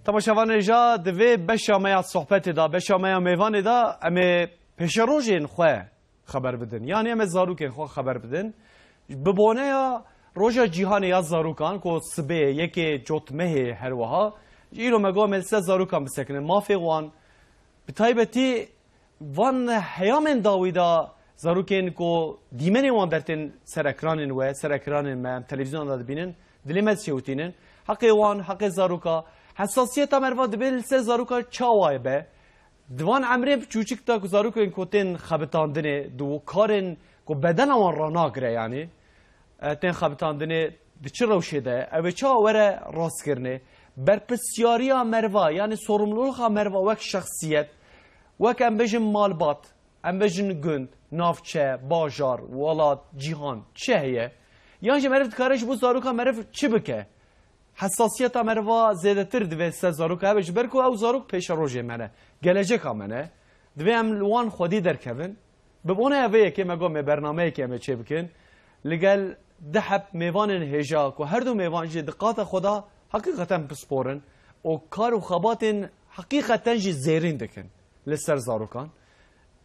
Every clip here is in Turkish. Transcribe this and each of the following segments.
تماشاوان جا دوی بشامه صحبت دا بشامه میوان دا امی پشروجین خو خبر بدن یعنی امی زاروکین خو خبر بدن ببونه یا روجا جهان یا زاروکان کو سبه یکی جوتمه هر وها ایرو مگو ملسه زاروکان بسکنن مافی وان بتایبتی وان هیامن داویدا زاروکین کو دیمنی وان درتن سر اکرانن و سر اکرانن ما تلویزیون دا بینن دلیمت شوتینن حقی وان حق زاروکا حساسیت مروا دبل سه زاروکا چاوای به دوان عمره چوچک تا کو زاروکا این کوتن خبتاندنه دو کارن کو بدن وان راناگره یعنی تن خبتاندنه دچ روشه ده او چا وره راست کرنه بر پسیاریا مروا یعنی sorumluluk مروا وک شخصیت وک ام بجن مالبات ام بجن گند نافچه باجار ولات جهان چه هه یعنی مرف کارش بو زاروکا مرف چی بکه حساسیت مروا زیاده تر دوی سه زاروک هبش برکو او زاروک پیش روزه منه gelecek منه دوی ام لوان خودی درکبن ببونه اوه که مگم برنامه که ام چه بکن لگل دحب میوان هجاک و هر دو میوان جی دقات خدا حقیقتا بسپورن و کار و خبات حقیقتا جی زیرین دکن لسر زاروکان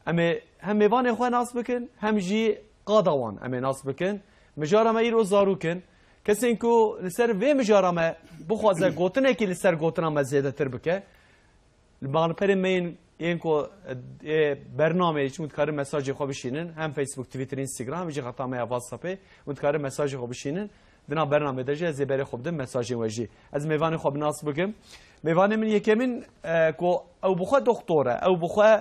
اما هم میوان خواه ناس بکن هم جی قادوان اما ناس بکن مجارم ایرو زاروکن کسی اینکو لسر وی مجارمه بخوازه گوتنه که لسر گوتنه زیاده تر بکه لبان پرین مین اینکو برنامه چون متکارم مساج خواب بشینن هم فیسبوک توییتر اینستاگرام ویژه خطامه واتساپه متکارم مساج خواب بشینن دنا برنامه داشته از برای خوب دم مساج وجی از میوان خواب ناس بگم میوان من یکمین کو او بخوا دکتره او بخوا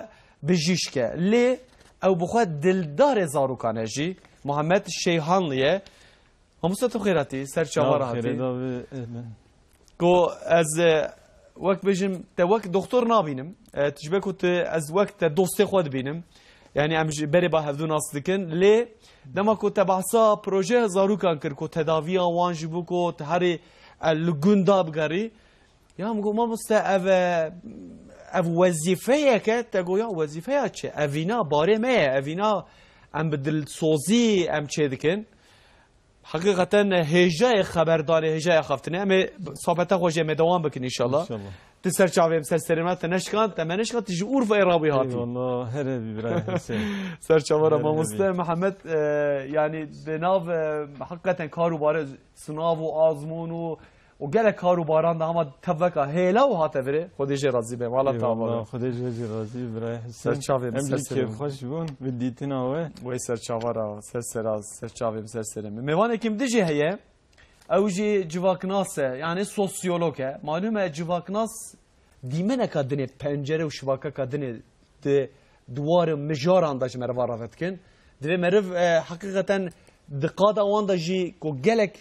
بجیشکه لی او بخوا دلدار زاروکانه جی محمد شیحانلیه همسه تو خیراتی سر چهار هاتی کو از وقت بجم تا وقت دکتر نبینم تجربه کت از وقت دوستی خود بینم یعنی امج بری با هفدو ناس دکن لی دما کو تبعثا پروژه زاروکان کر کو تداوی آوان جبو کو تهری لگونداب گری یا مگو ما مست او وظیفه که تگو یا وظیفه چه اوینا باره مه اوینا ام بدل سوزی ام چه دکن حقیقتا هجای خبردار هجای خفتنه اما صحبت خوشی مدوام بکن انشالله تسر چاویم سر سرمت نشکان تمنشکان تجی اورف ایرابی هاتی والله هربی برای حسین سر چاورا ما مسته محمد یعنی بناو حقیقتا کارو باره سناو و آزمون و گله کارو باران ده همه تفکا هیلا و هاته بره خودش راضی به والا تا خودش راضی برای حسین سر چاویم سر سرم خوش بون بدیتنا وی سر چاورا سر چاویم سر سرم میوانه کیم دیجی هیه اوجی جواکناسه یعنی سوسیولوگه معلومه جواکناس دیمنه کدنی پنجره و شباکه کدنی دوار مجاران داش مروا رافت کن دوی مرو حقیقتا دقاد آوان داجی کو گلک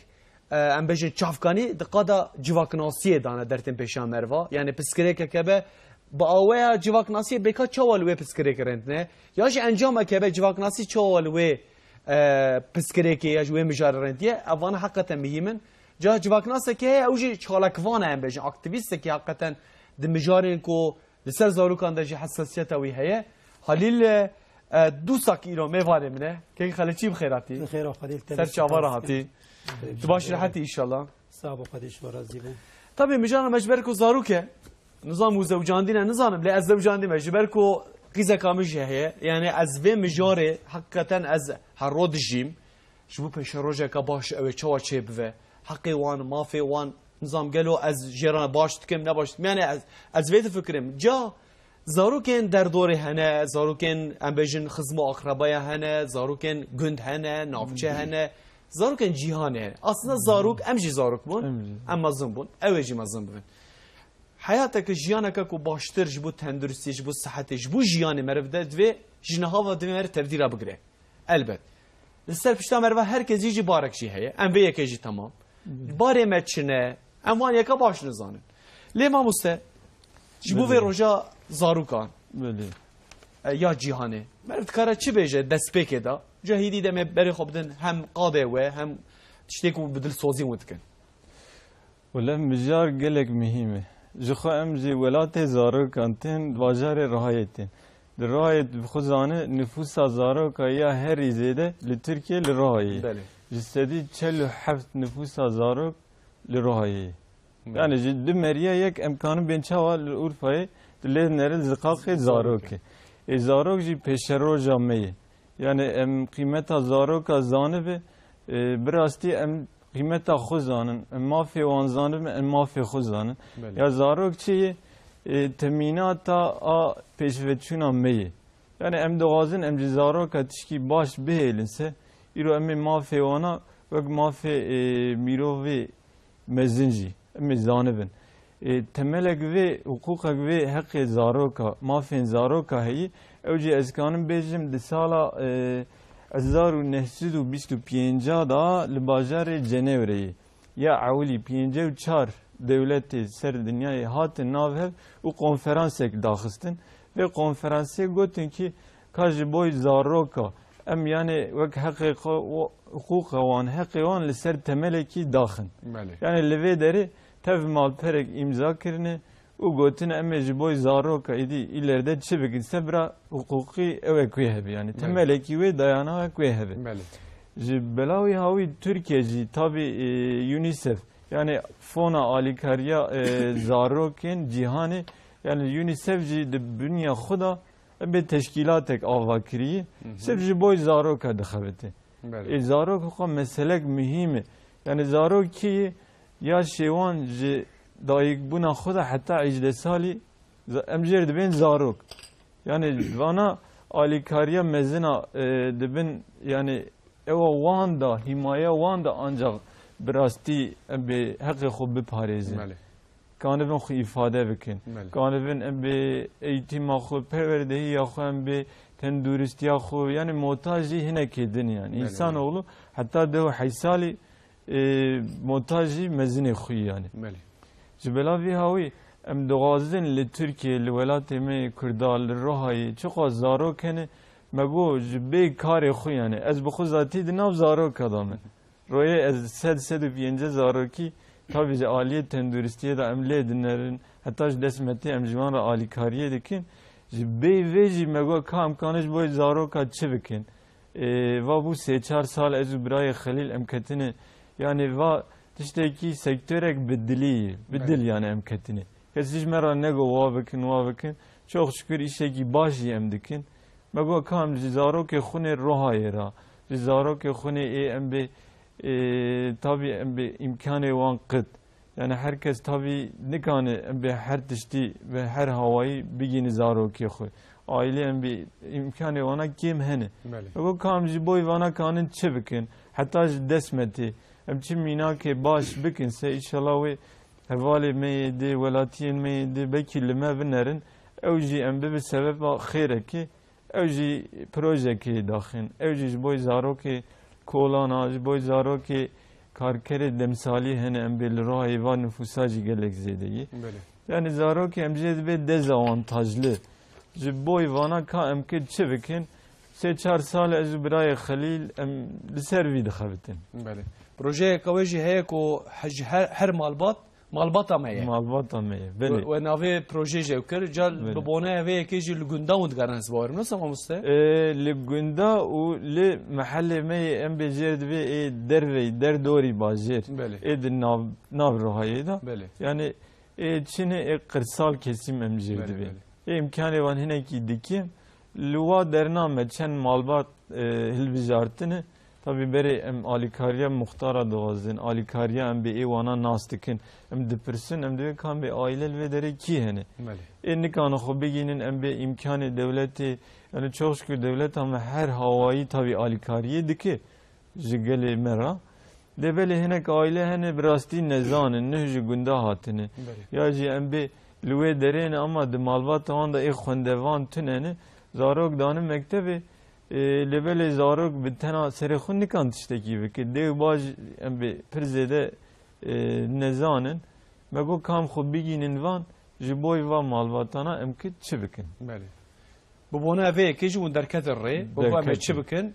ام بجه چافکانی دقادا جواکناسیه دانه درتن پیشان مروا یعنی پسکره که به با آوه جواکناسی بکا چوال وی پسکره کرندنه یاش انجام که به جواکناسی چوال وی پسکره که یا جوی مجار رندیه اوان حقیقتا مهمن جا جواکناسه که اوجی چالکوانه ام بجه اکتیویسته که حقیقتا د مجارین کو لسر زاروکان دجی حساسیت وی هیه حالیل دو ساک ایرو میواره منه که خلچی بخیراتی بخیر و خدیل سر چاوار راحتی تباش راحتی انشالله صاحب خدیش ورازی به طبعا مجانا مجبر کو زاروکه نظام وزوجاندینه نظام لی از زوجاندی مجبر کو قیزه کامجه هیه یعنی از وی مجاره حقیقتا از هر رود جیم شبو پیش روزه که باش اوه چوا چه بوه حقی وان مافی وان نظام گلو از جیران باش تکم نباش یعنی از ویت فکرم جا زاروکن در دوره هنه زاروکن ام بجن خزم و اقربای هنه زاروکن گند هنه نافچه هنه زاروکن جیهانه aslında زاروک امجی زاروک بون اما زن بون اوجی مزن بون حیاتك جیانك کو باشتر جبو تندرستی جبو صحتی جبو جیانی مرف ده دوی جنها و دوی مر تبدیل بگره البته لسر پشتا مروا herkes یجی بارک جی هه ام وی یکی جی تمام باره مچنه ام وان یکا باش نزانن لیما مسته جبو وی روجا زاروکان بله یا جیهانه مرد کارا چی بیجه دست پیکه دا جاهیدی دمه بری خوب دن هم قاده و هم تشتیک و بدل سوزی متکن ولی مجار گلک مهمه جخو امجی ولات زاروکان تن واجار رهایتین در رهایت خود زانه نفوس زاروکا یا هر زیده لترکیه لرهایی بله جسدی 47 نفوس زاروک لرهایی Yani ciddi meriye yek imkanı bençava Urfa'yı le nerel zikakı zaroki. Zarok ji peşero jameyi. Yani em kıymeta zaroka zanı ve birasti em kıymeta khuzanın em mafi wanzanın em mafi khuzanın. Ya zarok çi teminata a peşveçuna meyi. Yani em doğazın em zaroka tişki baş behelinse iro em mafi wana ve mafi mirovi mezinci em zanıbın. Temelek ve hukukak ve hakkı zaroka mafin zaroka heyi evci ezkanın bejim de sala 1925 da libajarı Cenevre'yi ya avli 54 devleti ser dünyayı hatın navhev u konferansek daxistin ve konferansı gotin ki kaj boy zaroka em yani vek hakkı hukuka wan hakkı wan li ser temeleki daxin yani leve deri tev malperek imza kirine u gotin emme ji boy zaroka idi ileride çi bikinse bira hukuki eve kuye hebi yani temeleki ve dayana ve kuye hebi. Ji belawi hawi Türkiye ji tabi UNICEF yani fona alikariya zarokin cihani yani UNICEF ji de dünya xuda be teşkilatek avakiriyi sef ji boy zaroka dixebiti. Zarok hukuka meselek mühimi yani zaroki ya şevan ji dayık buna xuda hatta icde sali emcer dibin zarok yani vana alikariya mezina dibin yani eva wanda himaya wanda ancak birasti be hakkı xub biparezi kanevin xu ifade bikin kanevin be eğitim xu perverdehi ya xu be tenduristiya xu yani muhtaji hine kedin yani insanoğlu hatta dev haysali montajı mezine xu yani. Jibela vi hawi em doğazın li Türkiye li velatê me Kurda li Rohayê çok zarok hene mego ji bê karê xwe yani ez bi xwe zatî di nav zaroka da me. Royê ez sed pênce zarokî tabii ji aliyê tenduristiye da em lê dinerin heta ji destmetê em ji wan re alîkariyê dikin ji bê vê jî mego ka imkanê ji bo zaroka çi bikin. Va bû 3-4 sal ez û birayê Xelîl em ketine yani va tiştekî sektörek bi dilî bi dil yani em ketine. Kes hiç mera nego wa bikin çok şükür işekî baş jî em dikin. Mego kam ji zarokê xunê Rohayê ra ji zarokê xunê em bê tabii em bê imkanê wan qit yani herkes tabii nikane em bê her tiştî ve her havayî bigînî zarokê xwe. Aile em bê imkanê wana kêm hene. Mego kam ji boy wana kanin çi bikin heta ji destmetê em çi mînakê baş bikinse inşallah ve hevalê me yê dê welatiyên me yê dê belkî li me binerin ew jî em bi sebeba xêrekê ew jî projekê daxin ew jî ji bo zarokê kolana ji bo zarokê karkerê demsalî hene em bê li Rohayê va nüfusa jî gelek zêde yani zarokê em jê dibe dezavantajlı ji bo vana ka em kê çi bikin 3-4 sal ez û birayê Xelîl em li ser vî dixebitin. Projeyê ew jî heye ku her malbata me ye. Malbata me ye. Ve navê projê jê kir cal bi bonaya vê yekê jî li gunda û digarin hezbawerim nasıl mamoste? Li gunda û li mehellê me yê em bêjêr divê dervey derdorî bajêr di nav Rohayê da yani çinê qirsal kesîm em jêr divê. İmkanê wan hinekî dikim li wa dername çend malbat hilbijartine tabii berê em alîkariya muxtara diwazin alîkariya em bê êwana nas dikin em dipirsin em divê kan bê aile li vê derê kî hene nikane xwe bigînin em bê imkanê devletê yani çok şükür devlet ama her havayî tabii alîkariyê dike ji gelê me ra lê belê hinek aile hene bi rastî nezanin neh ji gunda hatine ya jî em bê li wê derê ne ama di malbata wan da ê xwendevan tunene zarok danin mektebê levelê zarok bi tena serê xwe nikan tiştekî bike dêw baş em bê pir zêde nezanin mego kam xwe bigînin van ji bo van malbatana em kê çi bikin. Bu bona vê yekê jî hûn derketin rê bu em çi bikin.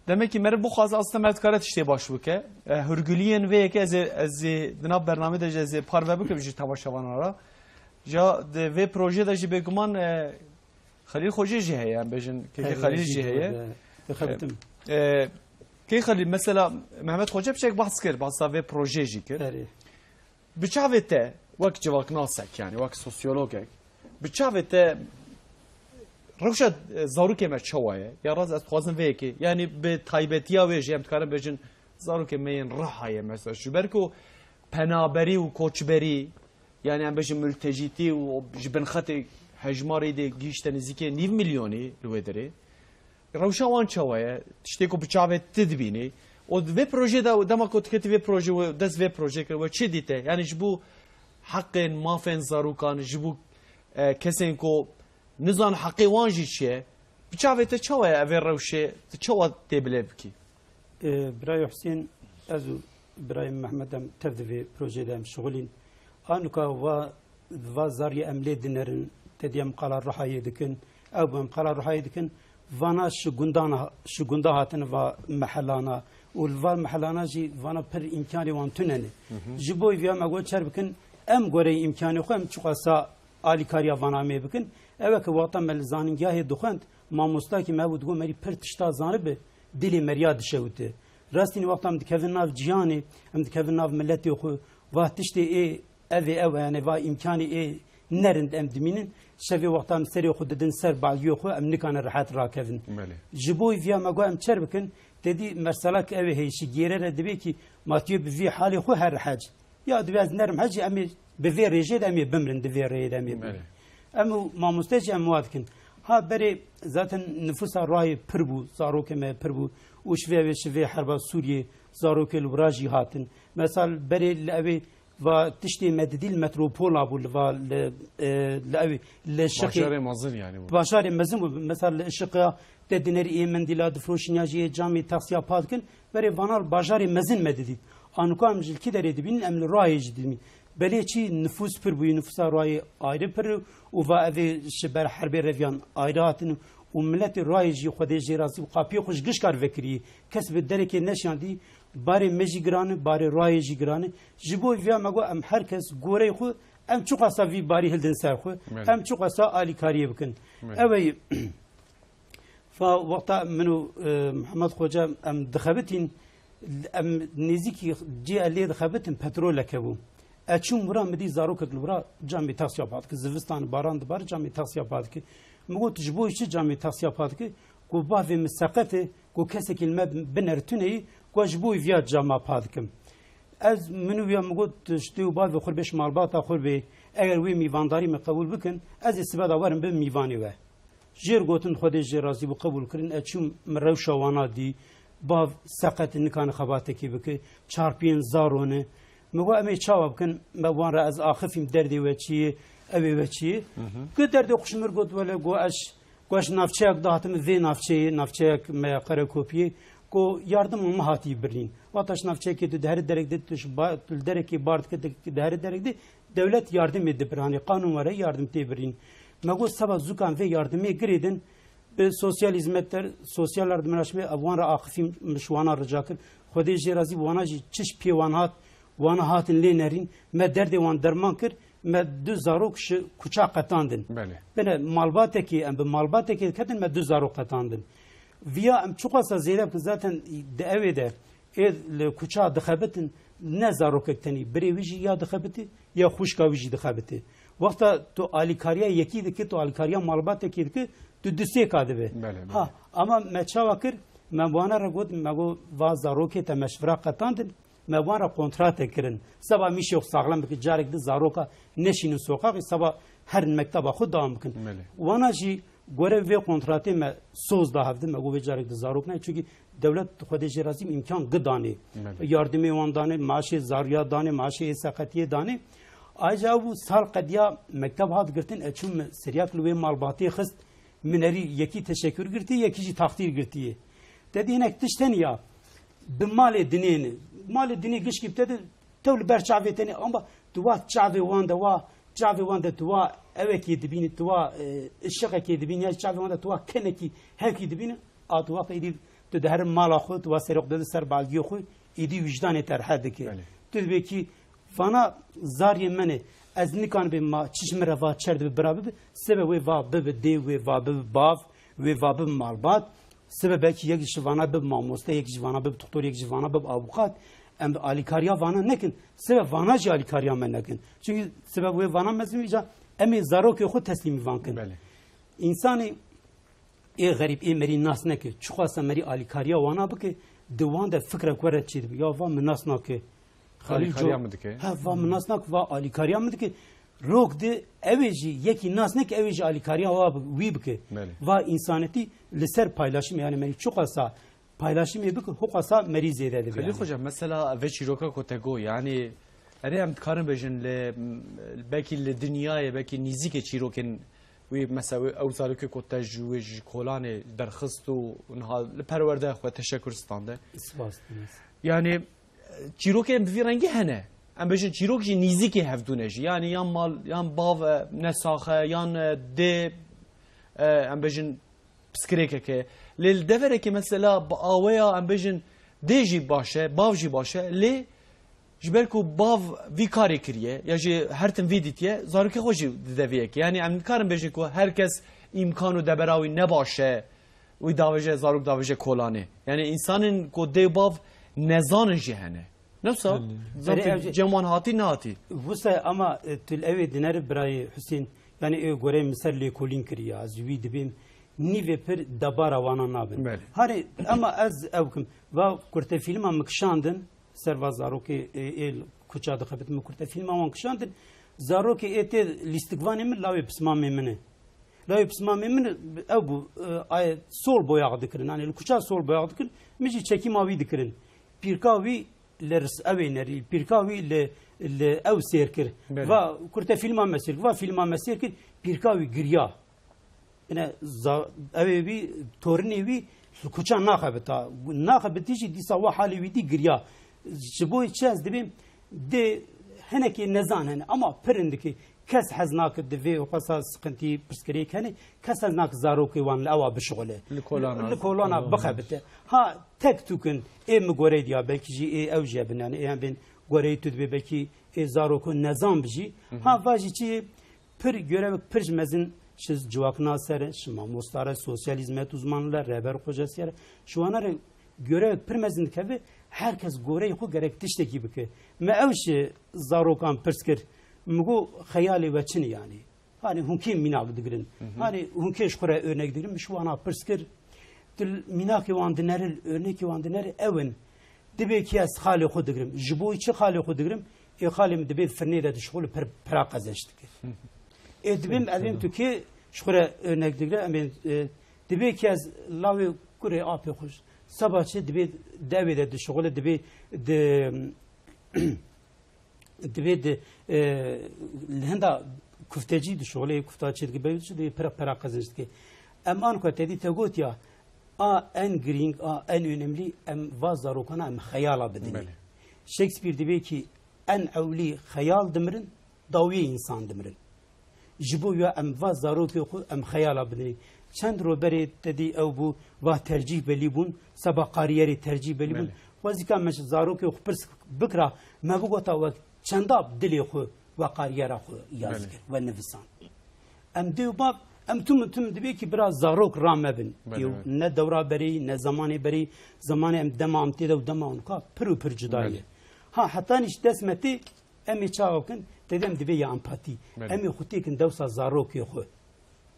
Demek ki mer bu xwaze aslında me dikare tiştê baş bike hürgüliyên vê yekê ez ê di nav bernamê de ez ê parve bikim ji temaşevanan ra ja di vê projê de jî bêguman Xelîl Xwecê jî heye em bêjin kêkê Xelîl jî heye. Kê Xelîl mesela Mehmet Xwecê pişek behs kir behsa vê projê jî kir. بچاوته وقت جواک ناسک يعني وقت سوسيولوجك بچاوته روشا زاروك ما شويه يا راز اتخوازن ويكي يعني بتايبتيا ويجي ام تكارن بجن زاروك مين رحايه مثلا شبركو پنابری و کوچبری یعنی ام بجن ملتجیتی و جبن خط هجماری دی گیشت نزدیک 9 میلیونی لودری روشا وان چوایه تشتیکو بچاوه تدبینی و وی پروژه دا دما کو تکتی وی پروژه و دز وی پروژه کرد و چی دیته یعنی جبو حق مافن زاروکان جبو کسین کو نزان حقی وانجی چیه بچاوه تا چوایه اوی روشه تا چواه تبله بکی برای حسین ازو برای محمدم تفدوی پروژه دام شغلین آنکا و زاری عملی دنرن تدیم قلار رحایی دکن او بهم قلار رحایی دکن وانا شگونده هاتن و محلانا والفال محلانا جي وانا پر امكاني وان تنني جبوي فيا ما قول شر بكن ام غوري امكاني خو ام چقاسا آلی کاریا وانا می بکن اوه که وقتا ملزانینگاه دخوند ما مستاکی مبود گو مری پر تشتا زانه به دلی مریا دشوته راستین وقتا هم دکوین ناف جیانی هم دکوین ناف ملتی خو و تشتی اوه یعنی و امکانی نرند ام دمینن شوی وقتا هم سری خود دن سر باقیو خو ام نکان راحت را کوین جبوی ویا ما گو ام چر بکن dedi mesela ki evi heyşi gerere dibe ki matiyo bir hali xu her hac ya dibe az nerim hacı emi bir reje de emi bimrin de reje emi ama mamusteci amwadkin ha beri zaten nüfusa rahi pirbu zaroke me pirbu uşve ve şve harba Suriye zaroke lubraji hatin mesela beri evi و تشتي مدديل متروبول ابو لا الشقي باشار مازن يعني باشار مازن مثلا الشقه تدنر ايمن ديلا دفروشنياجي جامي تاكسيا بادكن بري فانال باشار مازن مددي انكو امجل كي دري دبين امل رايج دمي بليچي نفوس پر بو نفوس راي اير پر و في شبر حرب ريفيان ايراتن وملت رايج خدي جراسي وقابي خوش گشكار فكري كسب الدركه نشان دي باري مجي گرانه باري رايجي گرانه جبو ويا ماغو ام هركس غوري خو ام چوقاسا في باري هلدن سر خو ام چوقاسا الي كاري بكن اوي فوقت منو محمد خوجا ام دخبتين ام نزيكي جي اللي دخبتن بترول كبو اچون مرا مدي زاروك لبرا جامي تاسيا بادك زوستان باران دبار جامي تاسيا بادك مغو تجبو شي جامي تاسيا بادك كو بافي مسقته كو كسك المب بنرتني كوجبوي فيا جاما بادكم از منو يا مغوت شتو باف خور بش مالباتا خور بي اگر وي ميوانداري مقبول بكن از استبادا ورم به ميواني و جير گوتن خود جرازي بو قبول كرن اچوم مرو شوانا دي باف سقط نكان خباتكي بك چارپين زارونه مغو امي چاوا بكن مبوان را از اخفيم دردي وچي اوي وچي كو درد خوشمر گوت ولا گو اش گوش نافچاك داتم وي نافچاك ما قره كوبي کو yardım mı hati birliğin. Vataş nafçeki de her derekde dereki bartke de her derekde devlet yardım edip hani kanun var yardım tebirliğin. Mago sabah zukan ve yardımı girdin. Sosyal hizmetler, sosyal yardımlaşma avvanra akıfim müşvana ricakır. Xwedê jê razî wana jî çiş pêwan hat wana hatin lê nerin me derdê wan derman kir me du zarok ji kuça qetandin. Bine malbatekî em bi malbatekê ketin me du zarok qetandin. Viya em çuqasa zêde bikin zaten di evê de li kuça dixebitin ne zarokek tenî birê wî jî ya dixebitî ya xwişka wî jî dixebitî. Wexta tu alîkariya yekî dikî tu alîkariya malbatekê dikî tu dusêka dibe. Ha ama me çawa kir me wana re got me got va zarokê te meşvira qetandin me wana kontrate kirin. Seba mişê saxlam bikî carek di zaroka neşînin soqaqî seba her mekteba xwe dawam bikin. Wana jî gore vê kontratê me soz da hevdin me got vê carek di zarok ne çünkü devlet xwedê jê razî imkan gidanê. Yardımê wan danê maaşê zariya danê maaşê seqetiyê danê. Ayrıca bu sal qediya mekteb hat girtin eçûm seryak li wê malbatê xist min erî yekî teşekkür girtî yekî jî taxtîr girtiye. Dedi hinek tişten ya bi malê dinê malê dinê gişkî te tew li ber çavê tenê ama tu wa çavê wan de wa çavê wan de tu wa evekî dibînî tu wa şiqekê dibînî ya çavê wan de tu wa kenekî hevkî dibînî a tu wa êdî tu diherin mala xwe tu wa serok didî ser balgiyê xwe êdî wijdanê terhe dike. Tu dibê kî fana zariyê me ez nikan be ma çişme re va çer dibe bira bibe sebe wê va bibe dê wê va bibe bav wê va bibe malbat sebe belkî yek ji vana bibe mamoste yek ji vana bibe doktor yek ji vana bibe avukat em alikarya vana nekin sebep vana jî alikarya me nekin çünkü sebep wê vana mezmîca em ê zarokê xwe teslîmî van kin însanê ê xerîb ê merî nas neke çixwasa merî alikarya wana bike di wan de fikrek were çê dibe ya va min nas nake Alikarya mı dike? Ha va min nas nak va alikarya mı dike rok de evê jî yekî nas nek evê jî alikarya wî bike va însanetî li ser paylaşım yani merî çixwasa paylaşım bike hoqasa merî zêde dibe. Halil hocam mesela ve çiroka kotego yani erem karın bejin le belki le dünyaya belki nizike çiroken ve mesela evzarıke kotaj ve kolane derxistu unha le perwerde xwe teşekkürstanda. Yani çiroken bir rengi hene. Em bejin çirok jî nizike hevdune jî yani yan mal yan bav nesaxe yan de em bejin pskreke lil devereke mesela awaya em bejin de jî başe bav jî başe le jber ku bav vî karê kiriye ya jî her tim vî dîtiye zarokê xwe jî dideviyek yani em nikarin bejin ku herkes imkan û debera wî nebaşe wî daveje zarok daveje kolanê yani insanın ku de bav nezanin jî hene nefsa ceman hatî nehatî Wisa ama tul evê dineri birayê Hüseyin yani ew gorê misal lêkolîn kiriye ez jî wî dibêm nîvê pir debara wana nabin harê ama ez ew kim va kurte filma min kişandin serva zarokê ê kuça dixebitin min kurte filma wan kişandin zarokê ê tê lîstikvanê min lawê pismamê min e lawê pismamê min ew bû sol boyax dikirin yani li kuça sol boyax dikirin min jî çekîma wî dikirin pîrka wî li evê nerî pîrka wî li ew sêr kir va kurte filma me sêr va filma me sêr kir pîrka wî giriya yani evê wî torinê wî li kuça naxebita naxebitî jî dîsa wa halê wî dî giriya ji bo çi ez dibêm dê hinekê nezan hene ama pirin dike kes hez nakir divê xwesa sıkıntî pirsgirêk hene kes hez nakir zarokê wan li ewa bişixule li kolana bixebite ha tek tûkin ê min gorê diya belkî jî ê ew jî bin yani ê em bên goreyê tu dibe belkî ê zarokê nezan bijî ha va jî çi pir görevek pir ji mezin şi civakna sere şi mamostara sosyal hizmet uzmanlar rehber hocasıyere şu anare görevek pir mezin dikeve herkes goreyê xwe gerek tiştekî bike me ew şi zarokan pirskir مگو خیالی و چنی یعنی hani hunki minak digirin hani hunki şkura örnek digirin şu ana pırskır dil minak wan dineril örnek wan dineril evin dibe ki az khali xud digirim jibo içi khali xud digirim e khalim dibe fırne de şkul para kazançtık edibim elim tüki şkura örnek digirim emin dibe ki az lavi kure apı xoş sabahçı dibe devede de şkul dibe de دبید لهندا کفتاجی دشوله کفتاچی که بیشتر دی para kazançtı ki eman ko tedi tegot ya en green en önemli vazarokana hayala bedeni Shakespeare diyor ki en evli hayal demirin davi insan demirin jibo ya vazaroku hayala bedeni çend roberi dedi ev bu va tercih belibun sabah kariyeri tercih belibun vazika meş zaroku xpers bikra ma bugota ve çanda dili xu ve kariyera xu yazgir ve nefsan em diyor bab em tüm diyor ki biraz zarok ramebin ne devra beri ne zamanı beri zamanı em demam tede demam ka pır cudayı ha hatta iş desmeti em çavkin dedim diyor ya empati em xutekin devsa zarok xu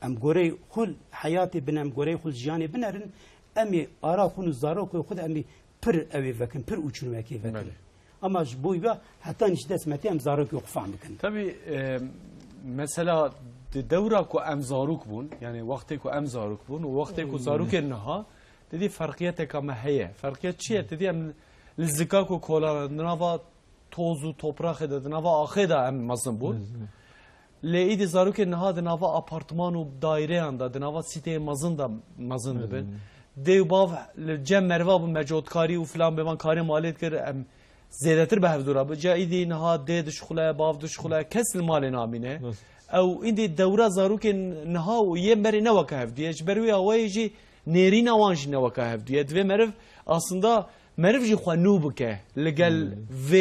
em gorey xul hayatı bin em gorey xul jiyani binerin em ara xun zarok xu em pır evi vekin pır uçurmak vekin ama bu ya hatta işte desmeti em zarok yok fahmıkın. Tabii mesela devra ku em zarok bun yani vakti ku em zarok bun ve vakti ku zarok naha dedi farkiyete kama heye farkiyet çiye dedi em lizika ku kola nava tozu toprak ede nava aheda em mazın bun le idi zarok naha de nava apartmanu daire anda de nava site mazın da mazın ben de bav cem merva bu mecotkari u falan bevan kari maliyet kere em زیادتر به هفدورا بجای دی نها دید شخله باف شخله کسل مال نامینه او این دی دوره زارو که نها و یه مری نوکه هفدیه جبروی آوایجی نیری نوانج نوکه هفدیه دوی مرف aslında مرف جی خوانو بکه لگل و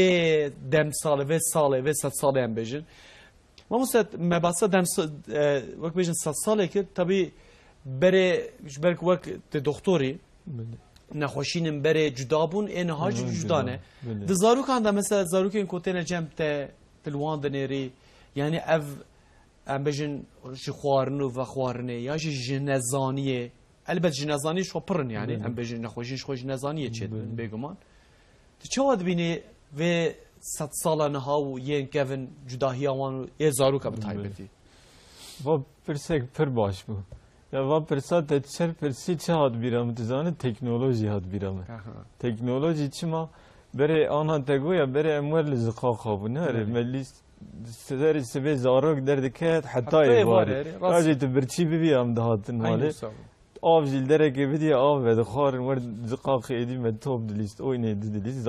دم ساله و ساله و ست ساله هم بجن ما مست مباسه دم وقت بجن ست ساله که tabi bere جبرک وقت دکتری نخوشین بره جدا بون این هاج جدانه د زاروکان دا مثلا زاروکین کوتنه جم ته تلوان دنيري يعني اف ام بجن شي خوارنو و خوارنه یا شي جنزانيه البته جنزانی شو پرن يعني ام بجن نخوشیش خوش جنزانيه چت بگمان چه بینی و 100 سالانه ها و ین کevin جداهی آوان یه زاروکا به تایبتی و پرسک پر باش بو یا و پرسات چر پرسی چه هات بیرام تزانه تکنولوژی هات بیرام تکنولوژی چی ما بره آنها تگو یا بره امور لزقا خوابو نه ملی سر سبه زاروک درد کت حتی ایواری راجی تو برچی ببی هم دهاتن ماله آب جیل دره که بدی آب و دخار ورد زقا خیلی من توب دلیست اوینه دلیست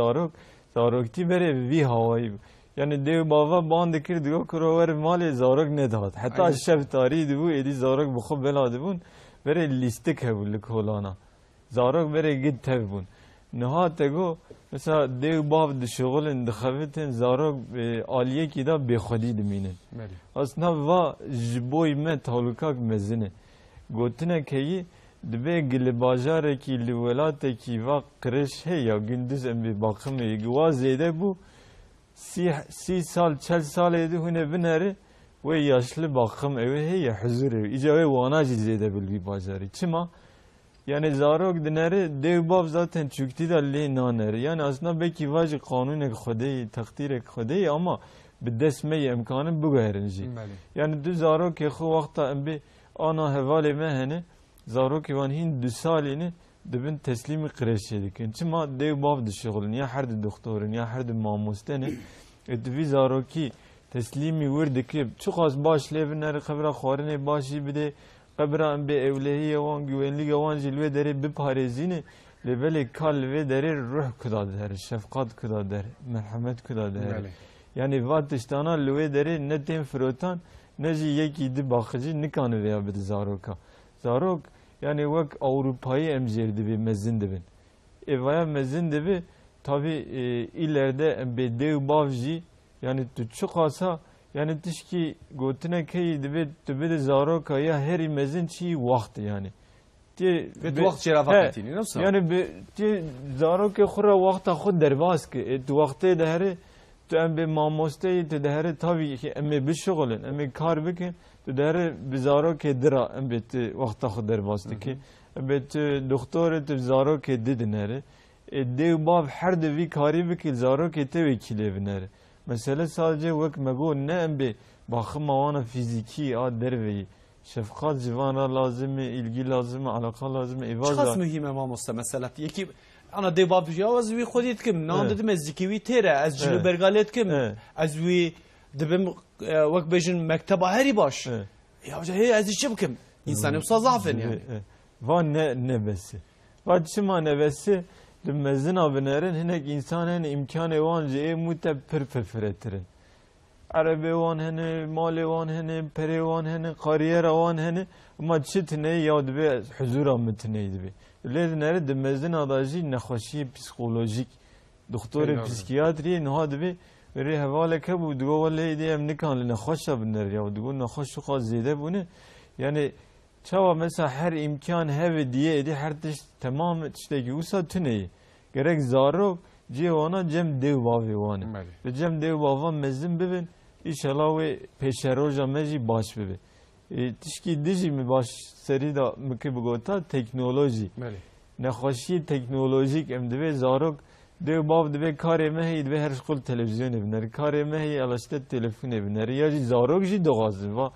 زاروکتی بره وی هوایی yani dev baba bandı kir diyor krover mali zarok ne dağıt. Hatta şef tarihi bu edi zarok bu khub beladı bun. Vere listek hevullik holana. Zarok vere gid tevbun. Nihat ego mesela dev bab de şoğulun de xavetin zarok aliye ki da bexadi deminin. Aslında va jboy me talukak mezine. Gotine keyi dbe gil bajare ki livelate ki va kreş he ya gündüz embi bakım gwa zede bu سی سال 40 سال ایده هونه بنره و yaşlı bakım evi heye huzur evi. İca ve vanacı zede bilgi bacari. Çima? Yani zarok dinere devbab zaten çüktü de li nanere. Yani aslında belki vacı kanunek khodeyi, takdirek khodeyi ama bir desmeyi imkanı bu gayrinci. Yani dü zarok ki khu vakta embi ana hevale mehene zarok van hin 2 salini dibin teslimi kreşedik. Çima devbab dışıgılın ya her doktorun ya her mamustene etvi zaroki teslimi verdik çok az baş levner kabra xarine başı bir de kabra embe evlehi wan güvenlik wan cilve deri bir parezini leveli kal ve deri ruh kudader şefkat kudader merhamet kudader yani vatıştana leve deri ne tem frotan ne ji yeki di bakıcı nikanı veya bir zaroka zarok yani vak Avrupa'yı emzirdi bir mezindi bin. Evaya mezindi bir tabi ileride bedev bavji yani çok asa yani tişki gotine keydi ve tübe de zaroka ya her mezin çi vakti yani. Ve vakit şerafetini nasıl? Yani bir zaroka khura vakta khud derbas ki vakti de her تو ام به ماموسته تو دهره تاوی که ام به شغلن ام کار بکن تو دهره بزارو که درا ام به وقت خود در واسطه که به دکتر تو زارو که دیدنره دیو باب هر دوی کاری بکی زارو که تو وکیله بنره مثلا sadece وقت مگو نه ام به باخم آوان فیزیکی آ دروی شفقت جوانا لازمه ilgi lazım alaka lazım ایواز چقدر مهمه ماموسته مثلا یکی انا دی باب یا از وی خودیت کم نان دادم از زیکوی تیره از جلو برگالت کم از وی دبم وقت بجن مکتبه هری باش یا وجه هی از چی بکم انسانی بسا ضعفن yani وان ne besi وان چما ne besi دمزن abnerin hinek insanın imkanı van je mute perfefrettirin Arabi van hene mali van hene peri van hene kariyer van hene ama çitne ya dbe huzura mutneydi bi Lez nere de mezin adajı nexoşi psikolojik doktor psikiyatri nehad bi veri havale ke bu digo vallahi diyem nikan nexoşa binler ya digo nexoş çok zede bunu yani çava mesela her imkan hev diye edi her tiş tamam işte ki usa tüneyi gerek zaro cevana cem dev bavi wane ve cem dev bava mezin bibin inşallah ve peşeroja mezi baş bibi tişki dizi mi baş seri da mükü bugota teknoloji nexoşi teknolojik emdve zarok dev bav dve kare mehi dve her şkul televizyon evner kare mehi alaşte telefon evner ya ji zarok ji doğazın va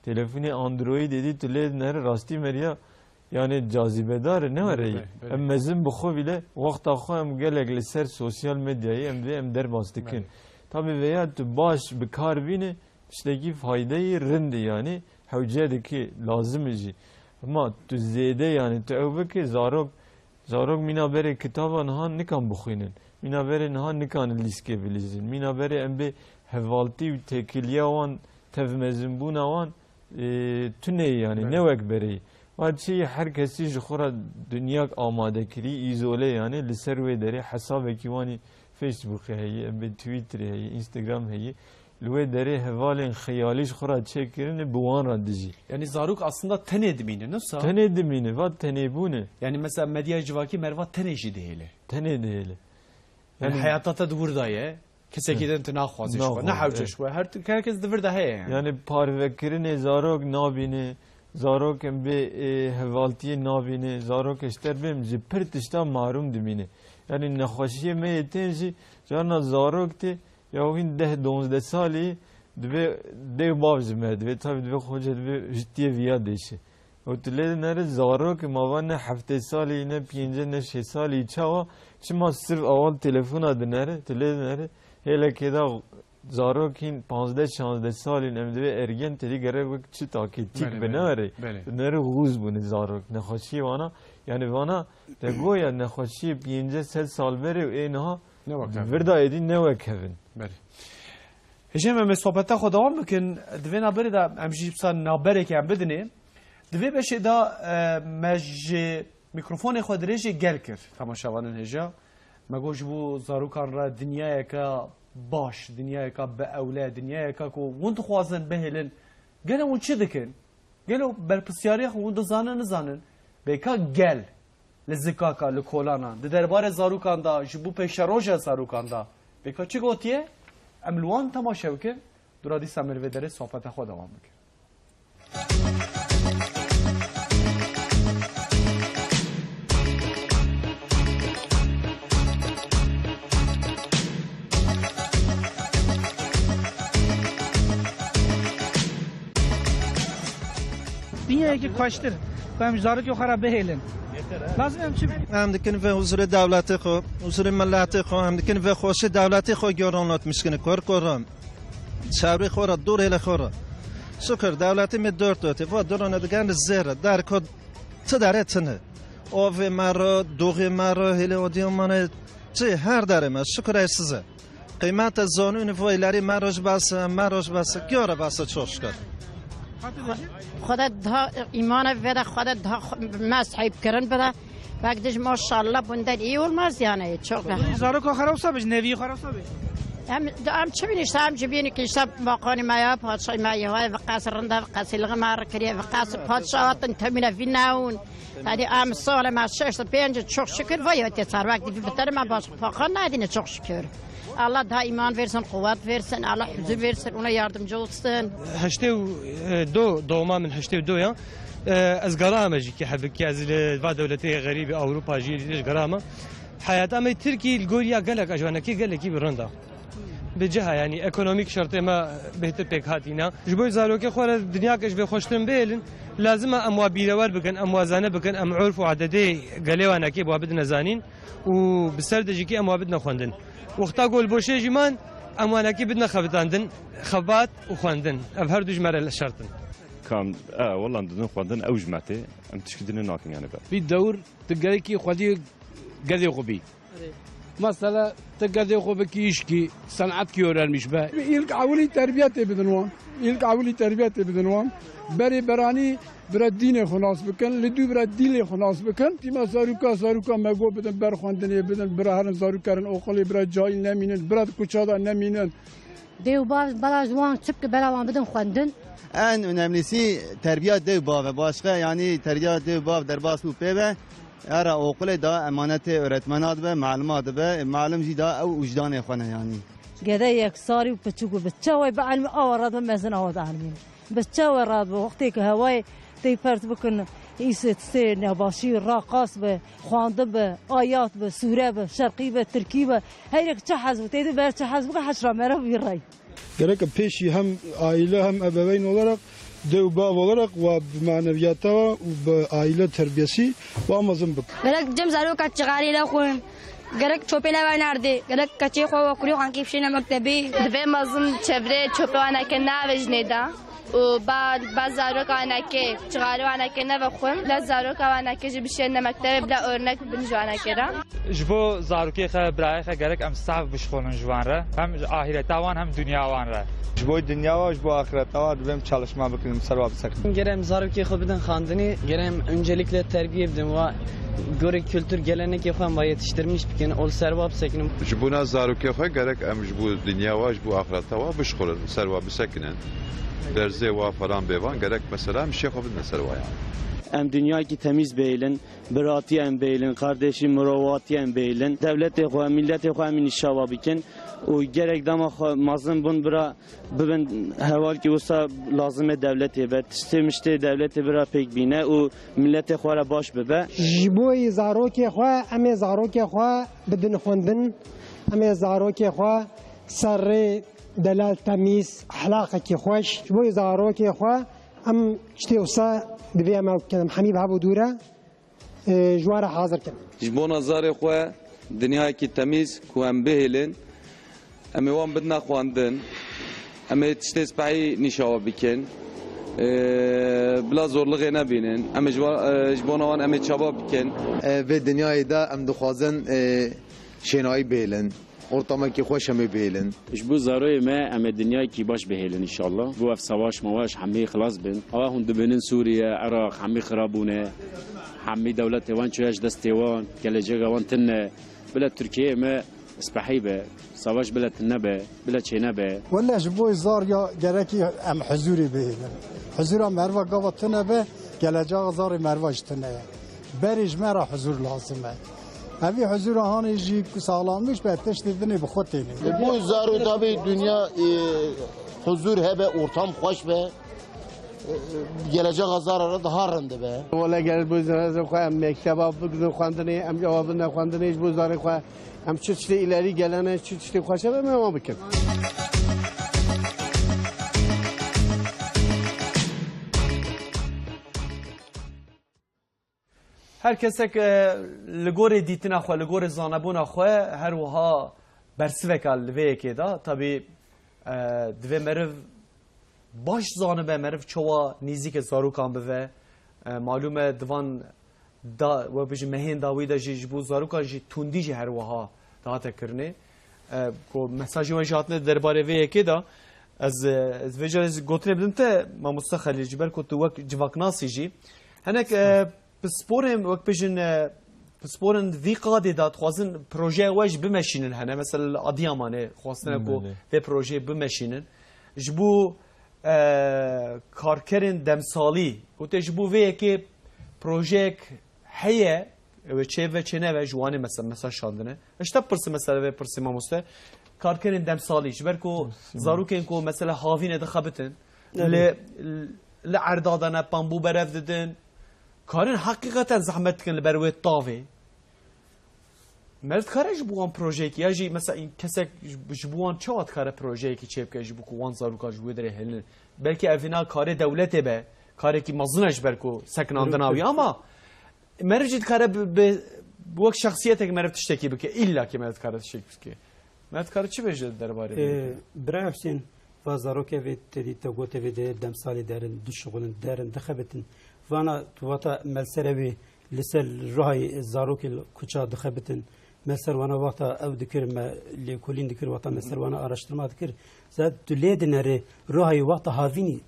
telefoni android dedi tüle ner rasti meriya yani cazibedar ne var ya emmezin bu xo bile vakta xo em gelek ser sosyal medyayı emde em der bastıkın tabi veya tu baş bir kar bine işte ki faydayı rindi yani havcedeki lazım izi ama tu zede yani tu evveki zarok mina bere kitaba nahan nikan bukhinin mina bere nahan nikan liske bilizin mina bere embe hevalti tekiliye wan tevmezin buna wan tüne yani ne vek bere Vaçi herkesi jkhura dünya amade kiri izole yani liser ve dere hesabı ki vani Facebook heyi embe Twitter heyi Instagram heyi لوی دری هوالین خیالیش خورا چه کرنه بوان را دجی Yani zarok aslında tene dimine nasıl? تنه دمینه و تنه بونه Yani mesela medya civaki merva teneji değil. تنه دیله Yani hayatta da durdaya. Kesekiden tına khwazish Ne wa. Ne havcesh wa. Herkes devir heye yani. یعنی پاروکرین زاروک نابینه زاروک به هوالتی نابینه زاروک اشتر بیم جی پرتشتا معروم دمینه یعنی نخوشی میتینجی جانا زاروک تی یا این 10-12 سالی دوی باوز مرد دوی تابی دوی خوجه دوی جتی ویا دیشه و تلید نره زاروک موان 7 سالی نه 5 سالی چاوا چما صرف اول تلفن آده نره تلید نره هیله که دا زاروکین 15-16 سالی نمیدوی ارگن تری گره وقت چی تاکیتیک بناره نره غوز بونه زاروک نخوشی وانا یعنی وانا تگویا نخوشی 5 سال بره و اینها وردا ایدی نوه کهون بله هجم ام صحبت خود دوام بکن دوی نبره دا امجی بسان نبره که هم بدنه دوی بشه دا مج میکروفون خود ریجی گل کرد تماشاوانن هجا مگوش بو زاروکان را دنیای که باش دنیای که به اولاد دنیای که کو وند خوازن بهلن گلو اون چی دکن گلو برپسیاری خو وند زانن نزانن بیکا گل لزکاکا لکولانا ده دربار زاروکان دا جبو پیشروجا زاروکان دا بیکا چی گوتیه املوان تماشا بکن درادی سمر و دره صحبت خود دوام بکن dünya ki kaçtır. Ben zarık yok ara behelin. لازم هم چی هم دکن و حضور دولتی خو حضور ملتی خو هم دکن و خوش دولتی خو گرانات میشکنه کار کارم شهری خورا دور هل خورا شکر دولتی می دور دوتی و دوران دگان زهره در کد چه داره تنه آو مرا دوغی مرا هل آدیو منه چه هر داره ما شکر ایسیزه قیمت زانون و ایلاری مراج بس گیاره بس چوشکر خودت ایمان وده خودت مسحب کردن بده وقتش ماشاءالله بندن ایول مزیانه çok zarık o خراب sabış nevi خراب sabış هم چه بینیشته هم چه بینی که اشته باقانی مایا پادشای مایا های و قصرنده و قصیلغ مار کریه و قصر پادشاهاتن تمینه وی ناون تادی ام سال ما شش تا پنج çok şükür وایاتی سر وقتی بهتر ما باش فاخر ندینه çok şükür Allah da iman versin, kuvvet versin, Allah huzur versin, ona yardımcı olsun. دوما من هشتي دويا از قرامه جي كي حبك از دولتي غريبه اوروبا جي ليش قرامه حياه ما تركي الجوريا قالك اجوانا كي قال لك برندا بجهه يعني ايكونوميك شرط ما بهتر بك هاتينا جبوي زالو كي خور الدنيا كش بخوشتن بيلن لازم اموا بيلوار بكن اموازانه بكن ام عرف وعددي قالوا انا كي بدنا زانين وبسرد جي كي اموا بدنا خوندن وقتا قول بوشي جمان اموانا كي بدنا خبطاندن خبات وخواندن اف هر دوج مره شرطن كان والله عندنا خواندن او جماعتي ام تشكدنا ناكن يعني بقى في الدور تلقى كي خدي قضي خبي مثلا تقضي خبي كيشكي صنعت كيورال مش بقى يلقى عولي تربيتي بدنوان يلقى عولي تربيتي بدنوان براني برا دين خلاص بكن لدو برا دين خلاص بكن تيما زاروكا مگو بدن بر خواندنی بدن برا هرن زاروکارن اوقلی برا جای نمینن برا کوچادا نمینن دیو بلا جوان çıpk belavan بدن خواندن en önemlisi terbiye dev baba başka yani terbiye dev baba derbas bu peve ara okula da emaneti öğretmenat ve malumat ve malum da o vicdan xana yani قدايك صاري وبتشوفوا بتشوي بعلم اوراد ما زنا هذا علمين بتشوي راد وقتك هواي تيفرت بكن يست سين باشير راقص به خواندن به آیات به سوره به شرقی به ترکی به هیچ چه حزب تیدی بر چه حزب که حشر مره بیرای gerek peşi hem aile hem ebeveyn olarak dev baba olarak ve maneviyata ve aile terbiyesi ve amazın bak. Gerek cem zaru kaç çıkarıyla koyun. Gerek çöpele ve nerede? Gerek kaçı koy ve kuruyor hangi şeyine mektebi. Dve mazın çevre çöpe anake navejneda. وبعد زاروك أنا كي شغالو أنا كي نبخون لا زاروك أنا كي جبشين مكتب بلا أورنك بنجو أنا كده جبو زاروكي خا براي خا جرك أم صعب بشخون جوان را هم آخرة تاوان هم دنيا وان را جبو دنيا و جبو آخرة تاوان بهم çalışma bakın sarwa بسكن گرم زاروكي خو بدن خواندنی گرم öncelikle terbiye بدم و göre kültür geleneki falan var yetiştirmiş bir kere ol servap sekinim. Ji buna zarokê xwe gerek em ji bo dinya wa ji bo axireta wa bişxulin serva bisekinin. Derzê wa falan bêvan gerek mesela em şêxwe bidin servaya. Em dünyayı temiz beylin, biratiye em beylin, kardeşi muravatiye em beylin, devleti xwe, milleti xwe em nişava bikin. O gerek dama mazlum bun bira bibin heval ki olsa lazım devleti be, istemişti devleti bira pek bine, o milleti xwe baş bibe. Jiboy zarokê xwe, em ê zarokê xwe bidin xwendin, em ê zarokê xwe serrê delal temiz, ahlaqekî xweş, jiboy zarokê xwe em tiştê wisa divê em ew hemî hebû dûre ji wan re hazir kin. Ji bo nazarê xwe dinyayekî temiz ku em bihêlin, em ê wan bidin xwendin, em ê tiştê spehî nîşava bikin, bila zorluğê nebînin, em ji bona wan em ê çaba bikin. Vê dinyayê de em dixwazin şênayî bêlin. Ortamekî xweş em ê bêlin. Ji bo zaroyê me em ê dinyayekî baş bihêlin inşallah. Bu ev savaş mavaş hemî xilas bin. Ava hûn dibinin Sûriye, Iraq hemî xirabûne. Hemî dewletê wan çûye ji destê wan, geleceka wan tin ne. Bila Tirkiyeyê me spehî be, savaş bila tin nebe, bila çê nebe. Wela ji bo zarya gerekî em huzûrê bihêlin. Huzûra merva gava tune be, geleceka zarê merva ji tune ye. Berê ji me re huzûr lazim e. Evî huzûra hanê jî sağlanmış be teştê dinê bi xwe têne. Bu zarû dabê dünya huzûr hebe, ortam xweş be. Geleceka zarara daha rinde be. Wela gel bu zarê xwe em mekteba bigizin xwendinê, em cewabin xwendinê ji bo zarê xwe em çi tiştê îlerî gelene, çi tiştê xweş hebe em wan bikin. هر کسی که لگوری دیتنا خو لگوری زانبونا خو هر وها برسوک لوی که دا طبی دوی مرو باش زانبه مرو چوا نیزی که زاروکان بوه معلومه دوان دا و بجی مهین داوی دا جی بو زاروکان جی توندی جی هر وها دا تکرنه کو مساجی و جاتنه درباره وی که دا از ویجا گوتره بدم ته ما مستخلی جبر کو تو وک جواک ناسی جی هنک بسپورم وقت بيجن بسپورن ذي قاعدة دات خوازن بروجي واج بمشينن هنا مثلا أديامانه خوازن كو في بروجي بمشينن جبو كاركرن دمسالي وتجبو في كي بروجيك حية وشيء وشيء وجوانه مثلا شاندنه اشتى برس مثلا في برس ما مسته كاركرن دمسالي جبر كو زاروكين كو مثلا هافين دخبتن لعردادنا بامبو برفدن کارن حقیقتا زحمت کن لبروی طاوی مرد کارش بوان پروژه کی یاجی مثلا این کسی جبوان چواد کار پروژه کی چیپ که جبو کوان زارو کاج بود ره هلن بلکه اوینا کار دولته به کاری کی مزنش برکو سکناندناوی اما مرجید کار به وقت شخصیتی که مرد تشتکی بکه الا که مرد کار تشتکی بکه مرد کار چی بجد درباره برای حسین و زارو که وی تدی تو گوته وی دم سالی درن دو شغلن درن دخبتن وانا توata melserevi lisel rahay zarok kuça dixebitin melser wana vata ev dikir me lekolin dikir vata melser wana araştırma dikir zat tüledinere rahay vata havini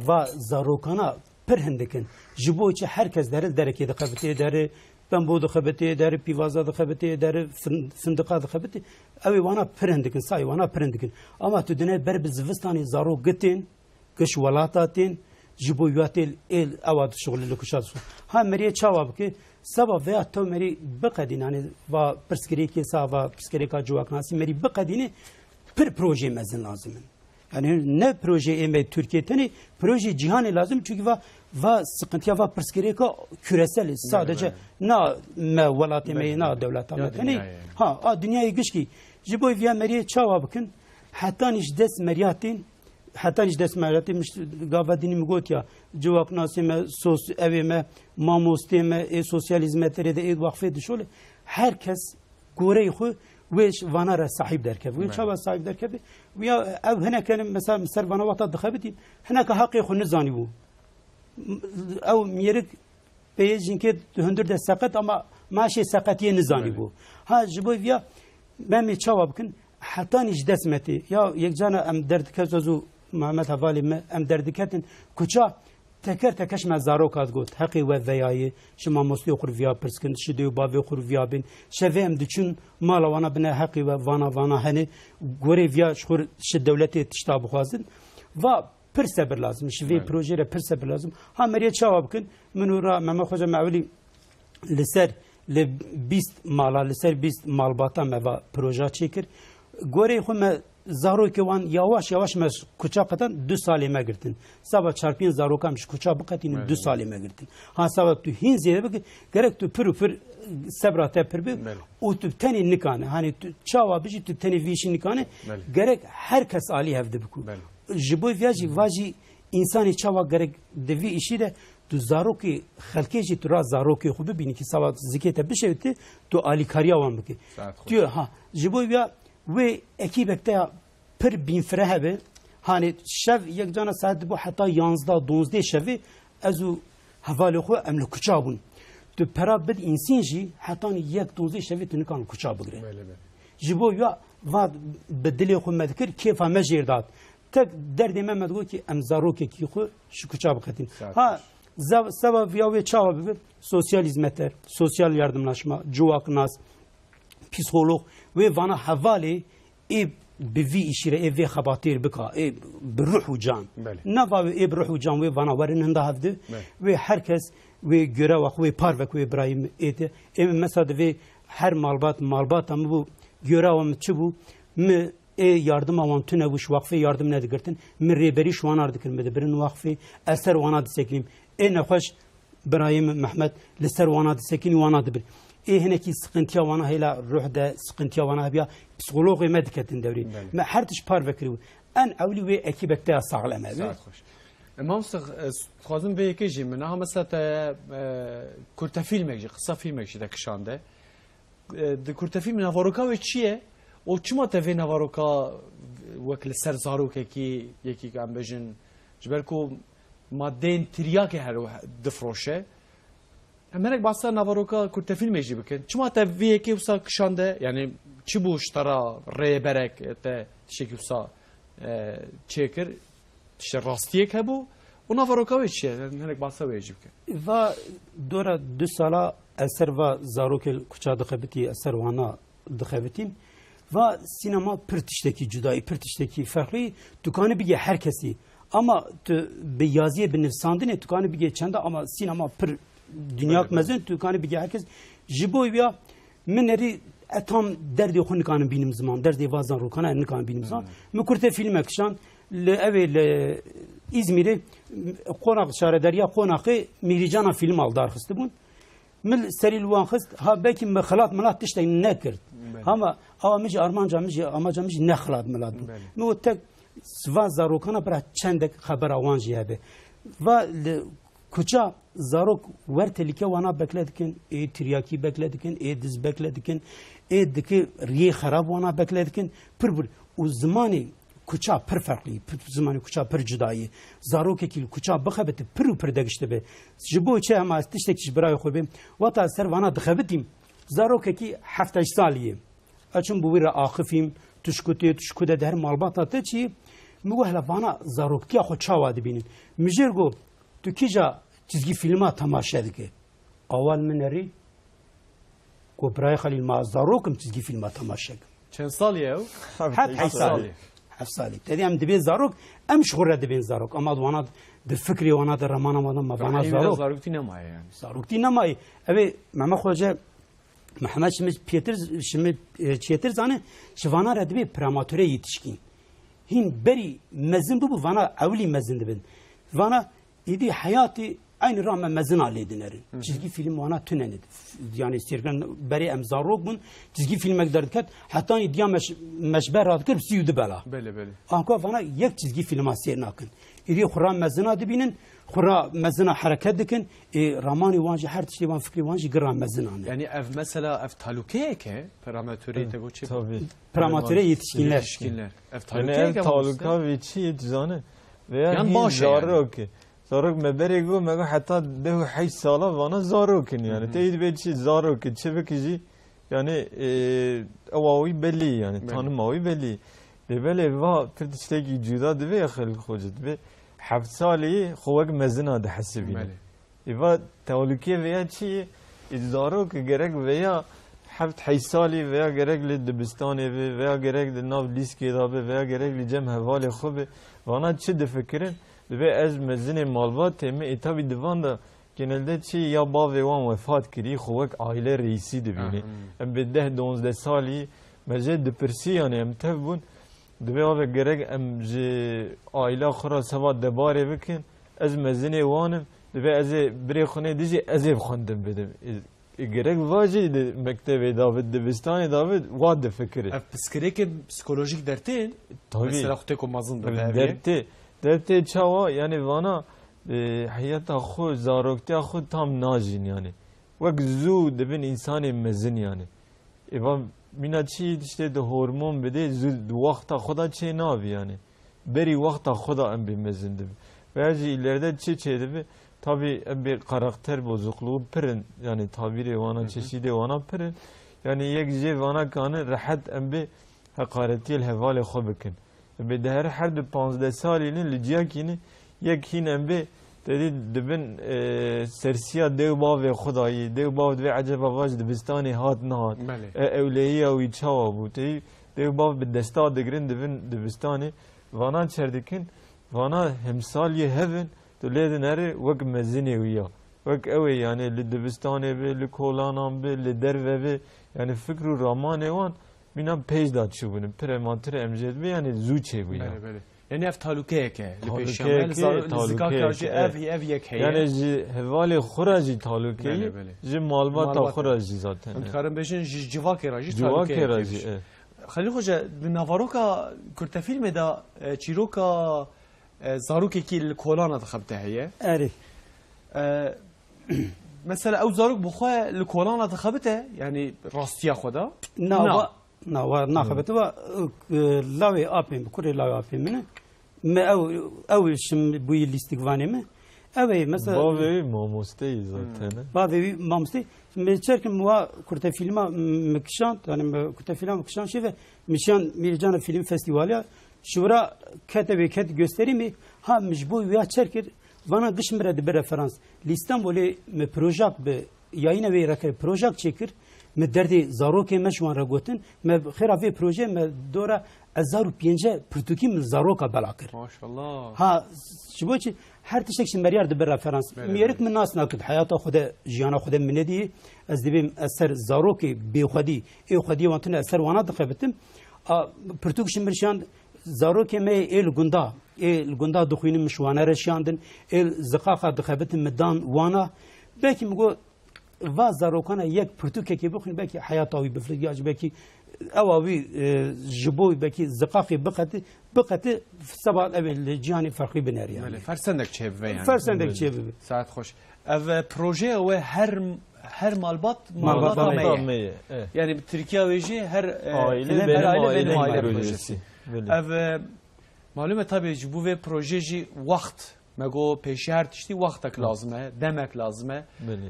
va zarokana per hendikin jibo içi herkes deril dereki dixebiti deri bambu dixebiti deri pivaza dixebiti deri fındıka dixebiti ev wana per hendikin say wana per hendikin ama tüdine ber bizvistani zarok gitin kış walatatin جبو یاتل ال اواد شغل لکشات ها مری چاواب که سبب و تو مری بقدین یعنی و پرسکری که سا و پرسکری کا جواک ناسی مری بقدینه پر پروژه مزن لازمه yani ne proje eme Türkiye tane proje cihani lazım çünkü va sıkıntıya va pırskeri ka küresel sadece na me velatı me na devlet yani ha dünyayı güç ki jibo via meri çava bakın hatta niş des meriyatin hatta niş des meriyatin gavadini mi got ya cevap nasime sos evime mamosteme sosyal hizmetleri de vakfe düşüyor herkes göre xu ويش فانارا صاحب دركب وين شابه صاحب دركب ويا او هنا كان مثلا مصر فانا وقت دخبتي هناك حقي خو نزاني بو او ميرك بيجين كده هندر ده سقط اما ماشي سقطيه نزاني بو ها جبو ويا مامي تشاوب كن حتى نيش دسمتي يا يك جانا ام درد كزو محمد حوالي ام درد كتن كوچا تکر تکش مزارو کات گوت حقی و ویایی شما مسلی خور ویا پرسکن شدی و باوی خور ویا بین شوی ام دچون مالا وانا بنه حقی و وانا هنه گوری ویا شخور ش دولتی تشتاب خوازن و پر صبر لازم شوی پروژه را پر صبر لازم ها مریه چاوب کن منو را مما خوجا معولی لسر ل 20 مالا لسر 20 مالباتا موا پروژه چیکر گوری خو زارو که وان یواش یواش مش کوچا قطن 2 سالی مگرتن سبا چارپین زارو کمش کوچا بقتین 2 سالی مگرتن ها سبا تو هین زیره بک گرک تو پر صبرات پر بی او تو تنی نکانه هانی تو چاوا بجی تو تنی ویش نکانه گرک هر کس عالی هفته بکو جبوی ویاجی واجی انسانی چاوا گرک دوی ایشی ده تو زارو که خلکی جی تو را زارو که خوب ببینی که سبا زکیت بشه تو عالی کاریا وان بکی تو ها جبوی ویا و ekibekte pir binfire hebe hani şev yek cana saat bu hatta 11-12 şevi ezu havale xo emle kuça bun tu pera bid insin jî hatta yek 12 şevi tu nikan kuça bigre jibo ya va bedeli xo medkir kefa mejirdat tek derdi Mehmet go ki em zaroke ki xo şu kuça bikatin ha sabah ya ve çava bir sosyal hizmetler sosyal yardımlaşma cuvaknas psikolog ve vana havale بوی اشیره وی خباتیر بکا بروح و جان نوا و بروح و جان و وانا ورن هنده هفته و هر کس و گره و خوی پاروک و ابراهیم ایته مثلا و هر مالبات هم بو گره و چه بو م yardım avantune bu vakfe yardım ne dikertin mi reberi şu an ardıkır mı birin vakfe eser wana diseklim ne hoş İbrahim Mehmet leser wana disekin wana dibir هناكي سقنتيا وانا هيلا روح ده سقنتيا وانا بيا بسيكولوجي مدكتن دوري ما حرتش بار فكرو ان اولي وي اكيبك تاع ساغلمه خوش ما خازم به یکی منها مثلا کورت فیلمک جی قصه فیلمک جی دکشانده د کورت فیلم نواروکا و چیه او چما ته نواروکا وکل سر زاروک یکی کام بجن جبرکو مادین تریاک هر دفروشه Hemen bahsa navaroka kurte film eci bikin. Çuma te viyeki usa kışande yani çi bu ştara reberek te şeki usa çekir işte rastiyek hebu o navaroka veçi hemen bahsa veci bikin. Va dora 2 sala eser va zarokel kuça dıkhabiti eser wana dıkhabitim va sinema pırtişteki cudayı pırtişteki farklı tukanı bige herkesi ama be yaziye be nefsandine tukanı bige çanda ama sinema pır dünya mezun Türkiye bir herkes jibo ya meneri etam derdi xonikanın binim zaman derdi vazan rokana nikan binim zaman mkurte film akşam le ev İzmir'e konak şarederiya konakı Miricana film aldı arkası bun mil seril wan xist ha belki mekhalat malat tişte ne kırd ama amacı armancamız amacamız ne khalat malat bu tek vazan rokana bra çendek haber avanji habe va Kuça zarok ver telike wana bekledikin, tiryaki bekledikin, diz bekledikin, diki riye xarab wana bekledikin, pır o zamanı kuça pır farklı, zamanı kuça pır cudayı, zarok ekil kuça bakabeti pır degişte be. Jibo çe ama tiştek iş birayı xubim, vata ser wana dıxabetim, zarok eki haftaş saliye. Açın bu vira akıfim, tuşkude der malbata teçi, mügahla bana zaroktiya xo çava dibinin. Müjergo Türkiye çizgi filma tamaşa dike. Aval meneri Kobra'yı Halil Mazdarokum çizgi filma tamaşa. Çen sal ya? Hep sali. Hep sali. Dedim dibin zarok, em şuhre dibin zarok. Ama wana de fikri wana de ramana wana wana zarok. Zarok dinamay yani. Zarok dinamay. Evet, Mehmet Hoca Mehmet şimdi Çetir zane şivana redbi prematüre yetişkin. Hin beri mezin bu vana avli mezin dibin. Vana idi hayatı aynı rağmen mezun haledinerin. Çizgi film ona tünenid. Yani sirken beri emzarok bun çizgi filmek derdiket hatta idya meşber radkır siyudu bela. Bele. Anka bana yek çizgi film asiyer nakın. İdi xura mezuna dibinin xura mezuna hareket dikin ramani vanji her tişti van fikri vanji gram mezunane. Yani ev mesela ev talukeye ke prematüre te goçi. Tabii. Prematüre yetişkinler. Ev talukeye ke. Yani ev taluka viçi yetizane. Veya hin zarok. زاروک مبری گو مگه حتی ده 8 ساله وانا زاروکن yani تeyid beçi zarok çebekiji yani اواوی belli yani tanımavi belli de böyle va pırtıştaki cüda de ve xel xocet ve حفت سالی خوک مزنا ده حسبی ایوا تولکی ویا چی ادارو که گرگ ویا حفت حی سالی ویا گرگ لدبستانی ویا گرگ لناف لیسکی دابه ویا گرگ لجم حوالی خوبه وانا چی دفکرن دبی از مزن مالبات تیمه ایتابی دوان دا genelde çi ya bav evan vefat kiri xovek aile reisi dibîne em bi 10-12 salî mece dipirsî yani em tev bûn dibe ave gerek em ji aile xwe seva debarê bikin ez mezinê wanim dibe ez ê birê xwe dijî ez ê xwendim bidim gerek vacî di mektebê David dibistanê David wa difikire ev piskirêkê psikolojik dertên mesela xwe ku mezin dertê çawa yani vana hayata خود زاروکتیا خود tam ناجین yani وقت زو دبن انسان مزن yani ایوان مینا چی işte de hormon bede زو وقتا خدا چه ناوی yani beri وقتا خدا ام bir mezindim veya ileride çeçedi tabi bir karakter bozukluğu pirin yani tabiri vana çeşidi vana pirin yani yek vana kanı rahat em bir hakaretiyle hevale xobikin be de her de 15 salinin liciyakini یکین ام به تدی دبن سرسیا دیو باو خدایی دیو باو دوی عجب واج دبستانی هات نهات اولیه و ایچاوا بود دیو باو به دستا دگرین دبن دبستانی وانا چردکن وانا همسالی هفن تو لیدن هره وک مزینی ویا وک اوی یعنی لدبستانی به لکولانان به لدروه به یعنی فکر و رامان وان بینم پیش داد شو بینم پرمانتر امجد به یعنی زوچه بیا yani ev talukeyeke lipêşamel zikakar ji ev yek heye yani ji hevalê xura jî talukeyî ji malbata xura jî zaten dikarin bêjin ji civakê ra jî talukeyê jî Xelîl Hoca di navaroka kurtefîlmê de çîroka zarokekî li kolana dixebite heye erê mesela ew zarok bi xwe li kolana dixebite yani rastiya xwe da naxebite ve lavê apên bi kurê lavê apên min me ew şim bu lîstik vanê me ew ê mesela bavê mamosteyî zaten bavê mamosteyî me çerkim wa kurtefîlma mikşan yani kurtefîlma mikşan şi ve mişan Mircana Film Festivali şura ketebe ket gösterî mi ha mecbu ya çerkir vana gişmire de bir referans İstanbul'e me projek be yayına ve rakı projek çekir me derdê zarokê me şwan re gotin me xêra vê proje me dora 2005 pirtûkî min zaroka bela kir maşallah ha ji bo çi her tiştek ji meryar dibir referans mêrik min nas nakir hayata xwe de jiyana xwe de min nedî ez dibêm eser zarokê bêxwedî ê xwedî wan tune eser wana dixebitim pirtûk ji min şiyan zarokê me ê li gunda dixwînin min şwana re şiyandin ê ziqaqa dixebitim min dan wana belkî min got va zarokana yek pirtûkekê bixwîn belkî hayata wî bifrik ya ji belkî ewa wî ji bo belkî ziqaqê biqeti seba ev li cihanê ferqî binerî yani fersendek çêbive yani fersendek çêbive saat xweş ev proje we her malbat me yani Türkiye wê jî her aile projesi ev malum tabii ji bu vê proje jî wext me got pêşî her tiştî wextek lazim e demek lazim e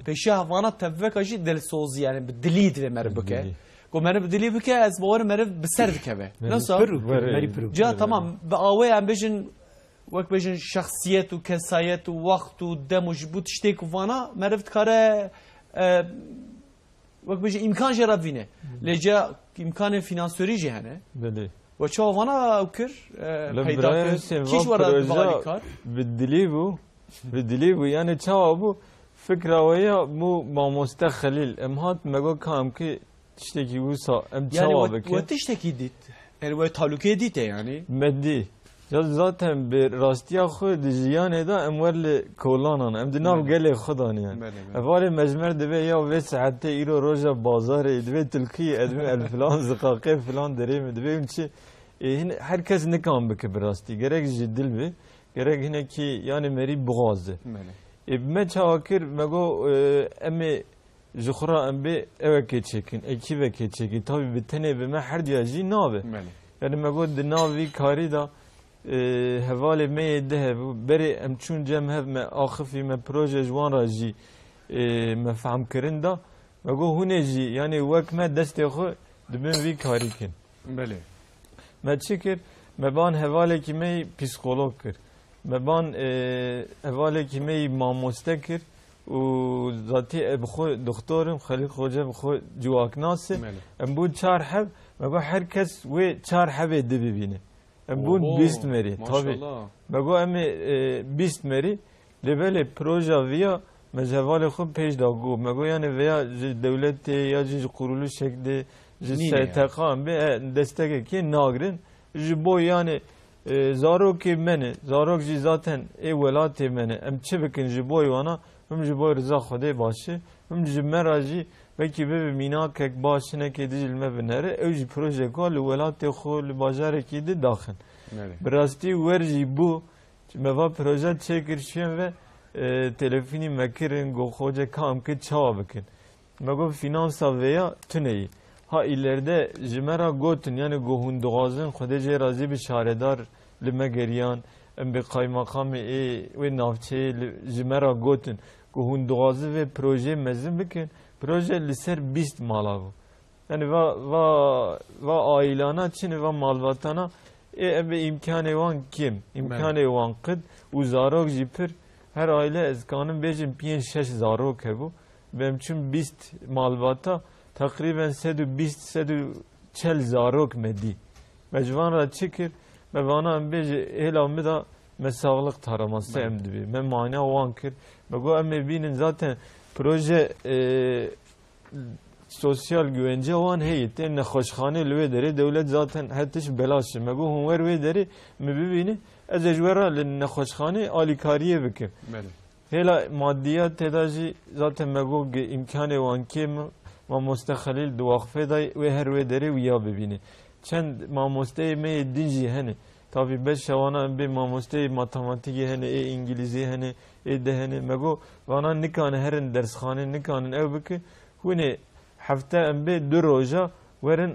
pêşî hevana tevveka jî dilsozî yani bi dilî divê meriv bike got meriv bi dilî bike ez bawerim meriv bi ser dikeve nasıl ca tamam bi awê em bêjin wek bêjin şexsiyet û kesayet û wext û dem û ji bu tiştê ku vana meriv dikare wek bêjin imkan jê re bîne lê ca imkanên finansörî jî hene و چه وانا کر پیدا کرد کیش ورد بالی کار بدلی بو یعنی چه ابو فکر ویا مو ماموسته خلیل ام هات مگو کام که تشتکی وسا ام چه بک و تشتکی دید یعنی و تعلقی دیده یعنی مدی zaten bir rastiya xwe di jiyanê da em wer li kolanan em di nav gelê xwe danîyan evalê mejmer dibe ya vê saetê îro roja bazarê divê tilkiyê edmê el filan ziqaqê filan derê mi dibe em çi herkes nikan bike bi rastî gerek ji dil bê gerek hinekî yani merî bixwaze me çawakir me got em ê ji xwe em bê evekê çêkin ekîvekê çêkî tabii bi tenê bi me her diya jî nabe yani me got di nav vî karî da hevalê me yê dihe berê em çûn cem hev me axifî me proje ji wan ra jî me fehm da me got hûnê jî yani wek me destê xwe dibin vî karî kin belê me çi kir me ban hevalekî me psîkolog kir مبان اواله کمی ماموسته کر و ذاتی بخو دکترم خلیل خوجه بخو جواکناسه ام بود 4 حب مگو هر کس و 4 حب دی ببینه ام بود 20 مری طبعا مگو ام 20 مری لبل پروژه ویا مجوال خوب پیش داغو مگو یعنی ویا دولت یا جی قرولو شکل جی سرتقام به دستگی که ناگرین جبو یعنی زاروک منه زاروک جی ذاتن ای ولات منه ام چه بکن جبوی وانا هم جبوی رضا خوده باشه هم جمعه جی وکی به مینا که باشه نه که دیجل مبنره او جی پروژه کال ولات خول بازار کی دی داخل براستی ورجی بو موا پروژه چه کرشیم و تلفنی مکرن گو خوجه کام که چاوا بکن مگو فینانسا ویا تنهی ها ileride jimera gotun yani gohundugazın xwedê razî bi şaredar li me geriyan em bi kaymakamê wê navçeyê jimera gotun gohundugazı ve proje mezin bikin proje li ser 20 mala bû yani va ailana çin va malvatana em bi imkanê wan kim imkanê wan qid û zarok jî pir her aile ez kanim bêjim 5-6 zarok hebû benim çün 20 malvata تقریبا 120-140 زاروک مدی مجوان را چکر موانا ام بیجه هلا مدا مساغلق تارماسته ام دبی من معنی وان کر بگو ام بینن zaten proje sosyal güvence وان هیت ان خوشخانه لوی داره devlet zaten هتش بلاش مگو هنور وی داره مبینی از اجورا لنخوشخانه آلیکاریه بکم هلا مادیات تداجی zaten مگو امکانه وان کم مامۆستا خەلیل دواخفێ دای وێ هەروێ دەرێ و یا ببینێ چەند مامۆستەی مێ دینجی هەنێ تاڤی بەش شەوانە بێ مامۆستەی ماتەماتیکی هەنێ ئێ ئینگلیزی هەنێ ئێ دەهێنێ مەگۆ وانان نکانە هەرن دەرسخانێ نکانن ئەو بکە هونێ هەفتە ئەم بێ دو ڕۆژە وەرن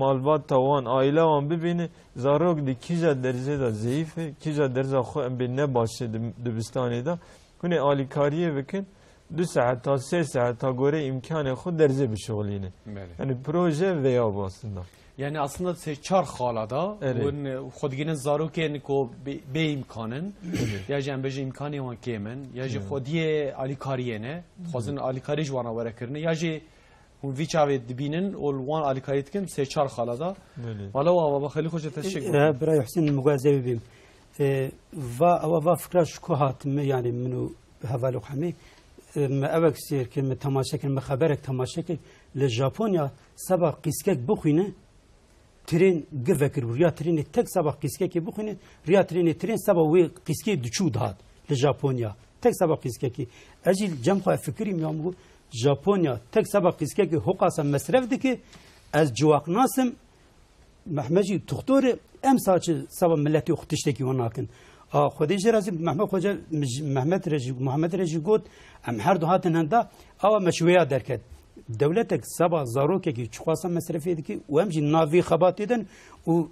مالباتە وان ئایلە وان ببینێ زارۆک دی کیژە دەرزێدا زەیفێ کیژە دەرزا خۆ ئەم بێ نەباشێ دبستانێدا هونێ ئالیکاریە بکن 2 saat ta 3 saat ta göre imkanı xud derze bir şoğlini. Yani proje veya bu aslında. Yani aslında çar xalada onun xudginin zaruken ko be imkanın ya jembej imkanı wan kemen ya ji xudiye alikariyene xozun alikari jwana wara kirne ya ji hûn vî çavê dibînin û wan alikarî dikin sê çar xalada wala wa xelî xwe teşekkür برای حسین مگازه ببیم و فکر شکو هاتم yani منو هوالو حمی ما اوك سير كلمة تماشا كلمة خبرك تماشا كل لجابونيا سبق قيسكك بخينه ترين قفكر وريا ترين تك سبق قيسكك بخينه ريا ترين سبق وي قيسكي دشود هاد لجابونيا تك سبق قيسكك اجل جمخه فكري ميامو جابونيا تك سبق قيسكك حقاسا مصرف دكي از جواق ناسم محمجي دكتور ام ساچ سبق ملتي اختشتكي وناكن خودی جرازی محمد رجی گفت ام هر دو هاتن هندا او مشویه درکد دولتک سبا زاروکی کی چخواسا مصرفی دکی و همجی ناوی خبات دیدن و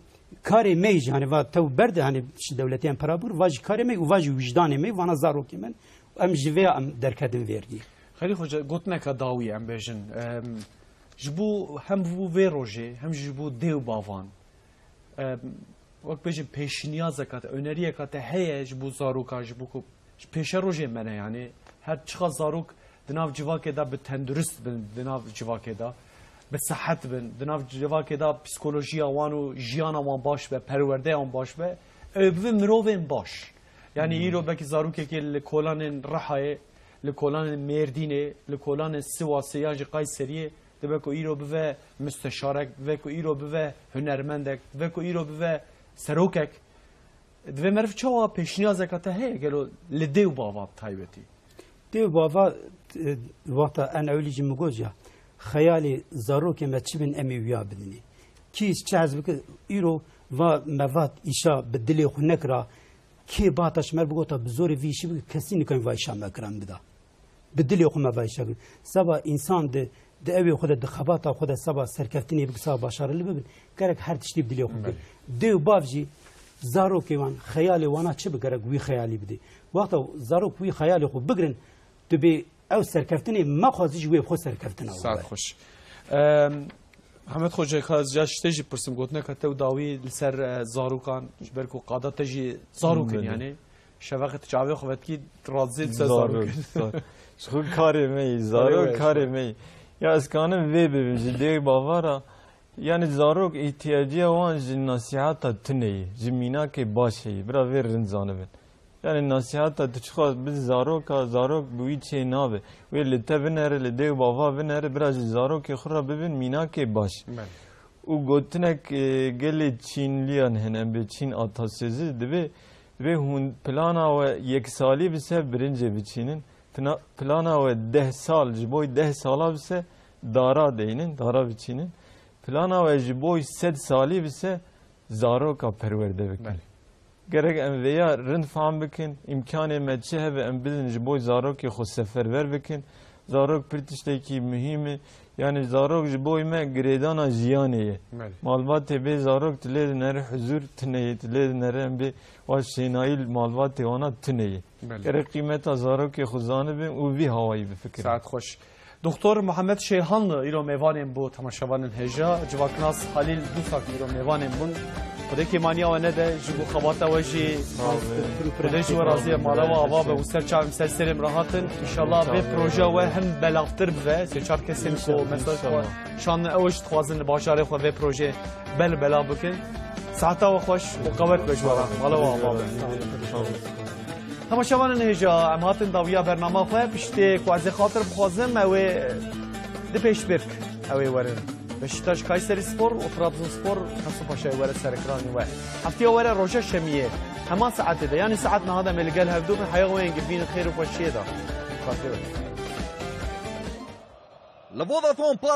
کاری میج hani va tav berde hani devleti emparabur vaj kari mi u vaj vicdanı mi vana zaroki men am jive am derkedin verdi خلی خوجا گوتنه که داوی ام بیشن جبو هم بو ویروژی هم جبو دیو باوان وقت بیشتر پیشنیاز کات öneriye kate heye bu zaruka bu ko peşe roje mene yani her çıka zaruk dinav civakeda be tendürüst bin dinav civakeda be sıhhat bin dinav civakeda psikolojiya wanu jiyana wan baş be perwerde wan baş be öbü mirovên baş yani iro belki zaruke ki le kolanın rahaye le kolanın merdine le kolanın sivasê ya ji Kayseriye de ko iro be müsteşarek ve ko iro be hünermendek ve ko iro be سروکک دوی مرف چوا پیشنیاز کته هی گلو لدیو باوا تایبتی دیو باوا وقتا ان اولیجی مگوجا خیالی زاروک مچبن امی ویا بدنی کیس چاز بک ایرو و مواد ایشا بدلی خو نکرا کی باتش مر بگوتا بزوری ویشی کسی نکن وایشا مکرم بدا بدلی خو موایشا سبا انسان de evi xwe de xebata xwe de seba serkeftinê bikisa başarılı bibin gerek her tiştî bi dilê xwe dew bav jî zarokê wan xeyalê wana çi bi gerek wî xeyalî bidê waxta zarok wî xeyalê xwe bigirin tu bê ew serkeftinê mexwazî ji wê xwe serkeftina sat xoş محمد خوجه خاز جاش تجي برسم قلتنا كتو داوي لسر زاروكان جبركو قادة تجي زاروكن يعني شفقة تجاوي خبت كي رازيل سر زاروكن شو كاري مي زاروك كاري مي يا اسكانم وي ببیم جدی باورا yani zarok ihtiyacı olan nasihat tüneyi cimina ke başı bira ver rınzanı yani nasihat tüçkaz biz zarok bu içe nabe ve lete binere lede baba binere biraz zarok ke khura bibin mina ke baş u gotnek gele Çinliyan henem be Çin atasözü de ve hun plana ve yeksali bise birinci biçinin plana ve 10 sal boy 10 sala bise dara deyinin dara biçinin plana ve jiboy 100 sali bise zaroka perverde bikin. Gerek em veya rın faham bikin, imkanı metçe ve em bilin jiboy zaroki xo seferber bikin. Zarok pirtişteki mühimi, yani zarok jiboy me gredana jiyaniye. Malbatı be zarok tile nere huzur tneye, tile nere em be vaşşenail malbatı ona tneye. Gerek kıymeta zaroki xuzanı bin u vi havayı bir fikir. Saat hoş. Doktor Muhammed Şeyhanlı ilo mevanên bu temaşavanên hêja civaknas Halil Dusak ilo mevanên bun xwedekê maniya we nede ji bo xebata we jî xwedê ji we raziye malava ava be û serçavên ser serêm rahatin înşallah vê proje we hin belavtir bive sê çar kesên ku mesaj xwe şandin ew ji dixwazin li bajarê xwe vê proje bel belav bikin saeta we xweş û qewet be ji we re malava ava be تماشاوان هجا ام هاتن داویا برنامه خو پشتی کوازه خاطر بخوازم او د پیش برک او ورن بشتاش کایسری سپور و ترابزون سپور خاصه پاشای ور سر اکرانی و هفته ور روجا شمیه همان ساعت ده یعنی ساعتنا هذا ملقال هفدو من حياه وين جبين خير وفشيه ده لفودافون بارك